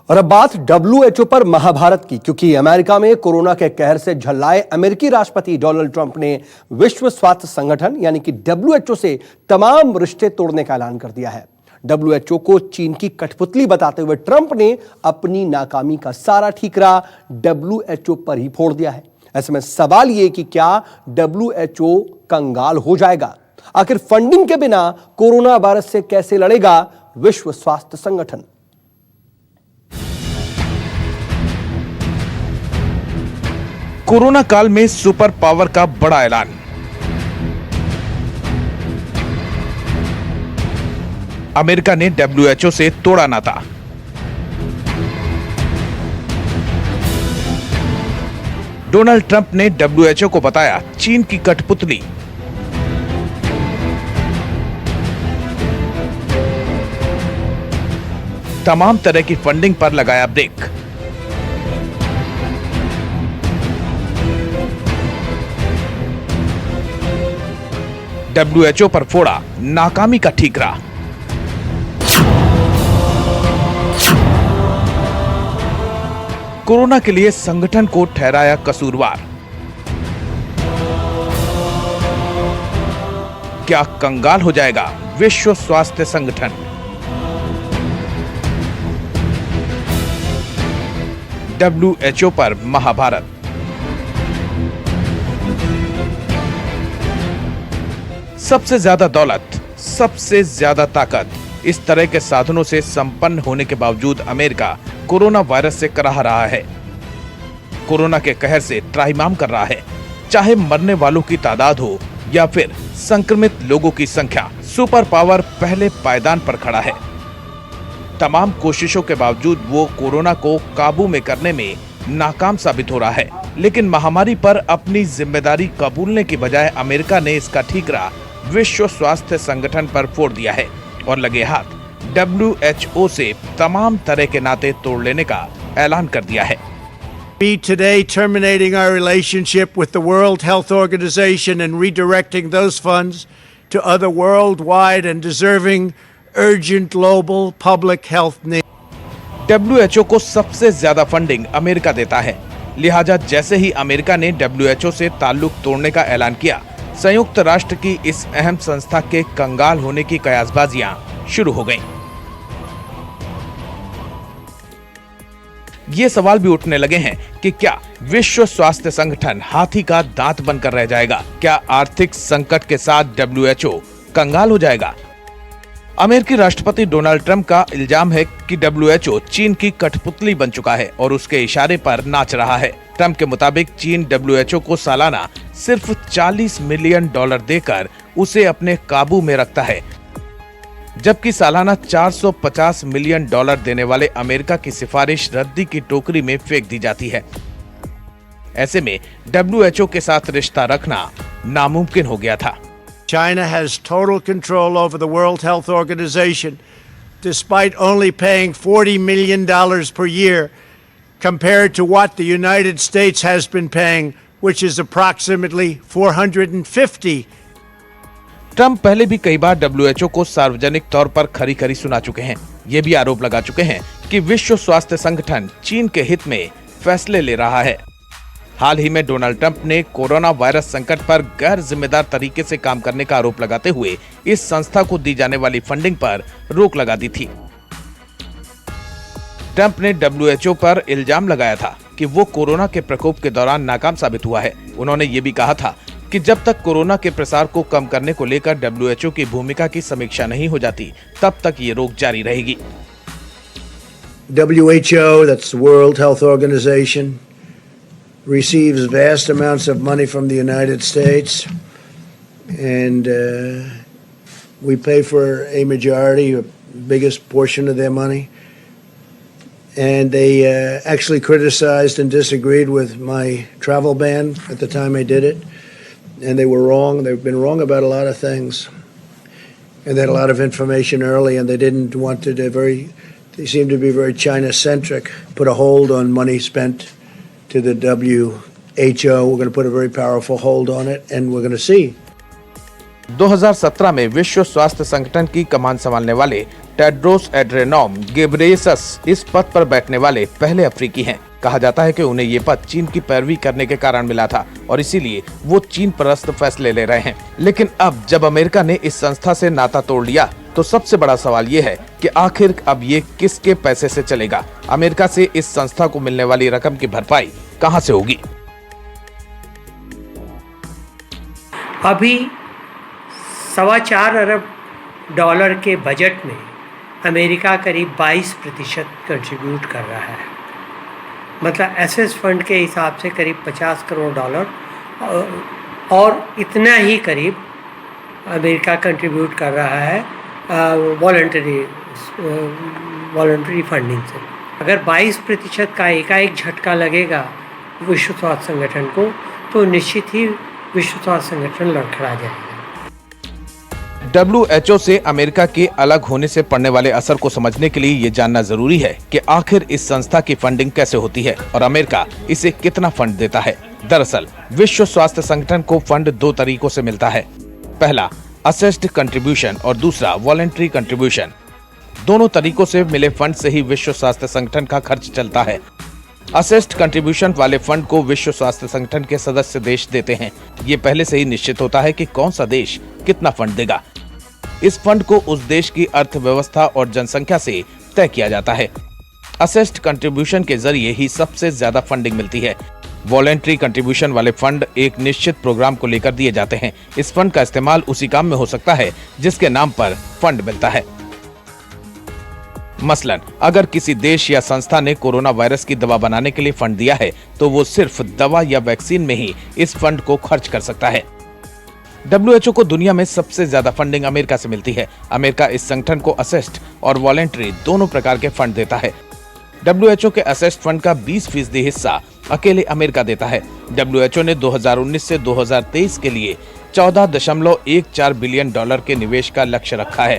और अब बात डब्ल्यूएचओ पर महाभारत की, क्योंकि अमेरिका में कोरोना के कहर से झल्लाए अमेरिकी राष्ट्रपति डोनाल्ड ट्रंप ने विश्व स्वास्थ्य संगठन यानी कि डब्ल्यूएचओ से तमाम रिश्ते तोड़ने का ऐलान कर दिया है। डब्ल्यूएचओ को चीन की कठपुतली बताते हुए ट्रंप ने अपनी नाकामी का सारा ठीकरा डब्ल्यूएचओ पर ही फोड़ दिया है। ऐसे में सवाल यह कि क्या डब्ल्यूएचओ कंगाल हो जाएगा? आखिर फंडिंग के बिना कोरोना वायरस से कैसे लड़ेगा विश्व स्वास्थ्य संगठन? कोरोना काल में सुपर पावर का बड़ा ऐलान। अमेरिका ने डब्ल्यूएचओ से तोड़ा नाता। डोनाल्ड ट्रंप ने डब्ल्यूएचओ को बताया चीन की कठपुतली। तमाम तरह की फंडिंग पर लगाया ब्रेक। डब्ल्यूएचओ पर फोड़ा नाकामी का ठीकरा। कोरोना के लिए संगठन को ठहराया कसूरवार। क्या कंगाल हो जाएगा विश्व स्वास्थ्य संगठन? डब्ल्यूएचओ पर महाभारत। सबसे ज्यादा दौलत, सबसे ज्यादा ताकत, इस तरह के साधनों से संपन्न होने के बावजूद अमेरिका कोरोना वायरस से कराह रहा है। कोरोना के कहर से त्राहिमाम कर रहा है। चाहे मरने वालों की तादाद हो या फिर संक्रमित लोगों की संख्या, सुपर पावर पहले पायदान पर खड़ा है। तमाम कोशिशों के बावजूद वो कोरोना को काबू में करने में नाकाम साबित हो रहा है। लेकिन महामारी पर अपनी जिम्मेदारी कबूलने की बजाय अमेरिका ने इसका ठीकरा विश्व स्वास्थ्य संगठन पर फोड़ दिया है और लगे हाथ डब्ल्यूएचओ से तमाम तरह के नाते तोड़ लेने का ऐलान कर दिया है। We today terminating our relationship with the World Health Organization and redirecting those funds to other worldwide and deserving urgent global public health needs. WHO को सबसे ज्यादा फंडिंग अमेरिका देता है, लिहाजा जैसे ही अमेरिका ने डब्ल्यूएचओ से ताल्लुक तोड़ने का ऐलान किया, संयुक्त राष्ट्र की इस अहम संस्था के कंगाल होने की कयासबाजियां शुरू हो गईं। ये सवाल भी उठने लगे हैं कि क्या विश्व स्वास्थ्य संगठन हाथी का दांत बनकर रह जाएगा? क्या आर्थिक संकट के साथ डब्ल्यूएचओ कंगाल हो जाएगा? अमेरिकी राष्ट्रपति डोनाल्ड ट्रंप का इल्जाम है कि डब्ल्यूएचओ चीन की कठपुतली बन चुका है और उसके इशारे पर नाच रहा है। ट्रंप के मुताबिक चीन डब्ल्यूएचओ को सालाना सिर्फ $40 मिलियन देकर उसे अपने काबू में रखता है, जबकि सालाना $450 मिलियन देने वाले अमेरिका की सिफारिश रद्दी की टोकरी में फेंक दी जाती है। ऐसे में डब्ल्यूएचओ के साथ रिश्ता रखना नामुमकिन हो गया था। China has total control over the World Health Organization, despite only paying $40 million per year compared to what the United States has been paying, which is approximately $450. Trump पहले भी कई बार डब्ल्यूएचओ को सार्वजनिक तौर पर खरी खरी सुना चुके हैं। ये भी आरोप लगा चुके हैं कि विश्व स्वास्थ्य संगठन चीन के हित में फैसले ले रहा है। हाल ही में डोनाल्ड ट्रंप ने कोरोना वायरस संकट पर गैर जिम्मेदार तरीके से काम करने का आरोप लगाते हुए इस संस्था को दी जाने वाली फंडिंग पर रोक लगा दी थी। ट्रंप ने डब्ल्यूएचओ पर इल्जाम लगाया था कि वो कोरोना के प्रकोप के दौरान नाकाम साबित हुआ है। उन्होंने ये भी कहा था कि जब तक कोरोना के प्रसार को कम करने को लेकर डब्ल्यूएचओ की भूमिका की समीक्षा नहीं हो जाती, तब तक ये रोक जारी रहेगी। WHO, that's the World Health Organization, receives vast amounts of money from the United States, and we pay for a majority, a biggest portion of their money. And they actually criticized and disagreed with my travel ban at the time I did it, and they were wrong. They've been wrong about a lot of things, and they had a lot of information early, and they didn't want to they seemed to be very China-centric, put a hold on money spent to the WHO. We're going to put a very powerful hold on it, and we're going to see. 2017 में विश्व स्वास्थ्य संगठन की कमान संभालने वाले Tedros एड्रेनॉम Ghebreyesus इस पद पर बैठने वाले पहले अफ्रीकी हैं। कहा जाता है कि उन्हें ये पद चीन की पैरवी करने के कारण मिला था और इसीलिए वो चीन परस्त फैसले ले रहे हैं। लेकिन अब जब अमेरिका ने इस संस्था से नाता तोड़ लिया तो सबसे बड़ा सवाल ये है कि आखिर अब ये किसके पैसे से चलेगा? अमेरिका से इस संस्था को मिलने वाली रकम की भरपाई कहां से होगी? अभी $4.25 अरब के बजट में अमेरिका करीब 22% कंट्रीब्यूट कर रहा है। मतलब एसेस फंड के हिसाब से करीब $50 करोड़ और इतना ही करीब अमेरिका कंट्रीब्यूट कर रहा है वॉलंटरी फंडिंग से। अगर 22% का एकाएक झटका लगेगा विश्व स्वास्थ्य संगठन को तो निश्चित ही विश्व स्वास्थ्य संगठन लड़खड़ा जाएगा। WHO से अमेरिका के अलग होने से पड़ने वाले असर को समझने के लिए ये जानना जरूरी है कि आखिर इस संस्था की फंडिंग कैसे होती है और अमेरिका इसे कितना फंड देता है। दरअसल विश्व स्वास्थ्य संगठन को फंड 2 तरीकों से मिलता है। पहला असेस्ड कंट्रीब्यूशन और दूसरा वॉलंटरी कंट्रीब्यूशन। दोनों तरीकों से मिले फंड से ही विश्व स्वास्थ्य संगठन का खर्च चलता है। असेस्ड कंट्रीब्यूशन वाले फंड को विश्व स्वास्थ्य संगठन के सदस्य देश देते हैं। ये पहले से ही निश्चित होता है कि कौन सा देश कितना फंड देगा। इस फंड को उस देश की अर्थव्यवस्था और जनसंख्या से तय किया जाता है। असेस्ड कंट्रीब्यूशन के जरिए ही सबसे ज्यादा फंडिंग मिलती है। वॉलंटरी कंट्रीब्यूशन वाले फंड एक निश्चित प्रोग्राम को लेकर दिए जाते हैं। इस फंड का इस्तेमाल उसी काम में हो सकता है जिसके नाम पर फंड मिलता है। मसलन अगर किसी देश या संस्था ने कोरोना वायरस की दवा बनाने के लिए फंड दिया है तो वो सिर्फ दवा या वैक्सीन में ही इस फंड को खर्च कर सकता है। WHO को दुनिया में सबसे ज्यादा फंडिंग अमेरिका से मिलती है। अमेरिका इस संगठन को असेस्ड और वॉलंटरी दोनों प्रकार के फंड देता है। WHO के असेस्ड फंड का 20% हिस्सा अकेले अमेरिका देता है। WHO ने 2019 से 2023 के लिए $14.14 बिलियन के निवेश का लक्ष्य रखा है।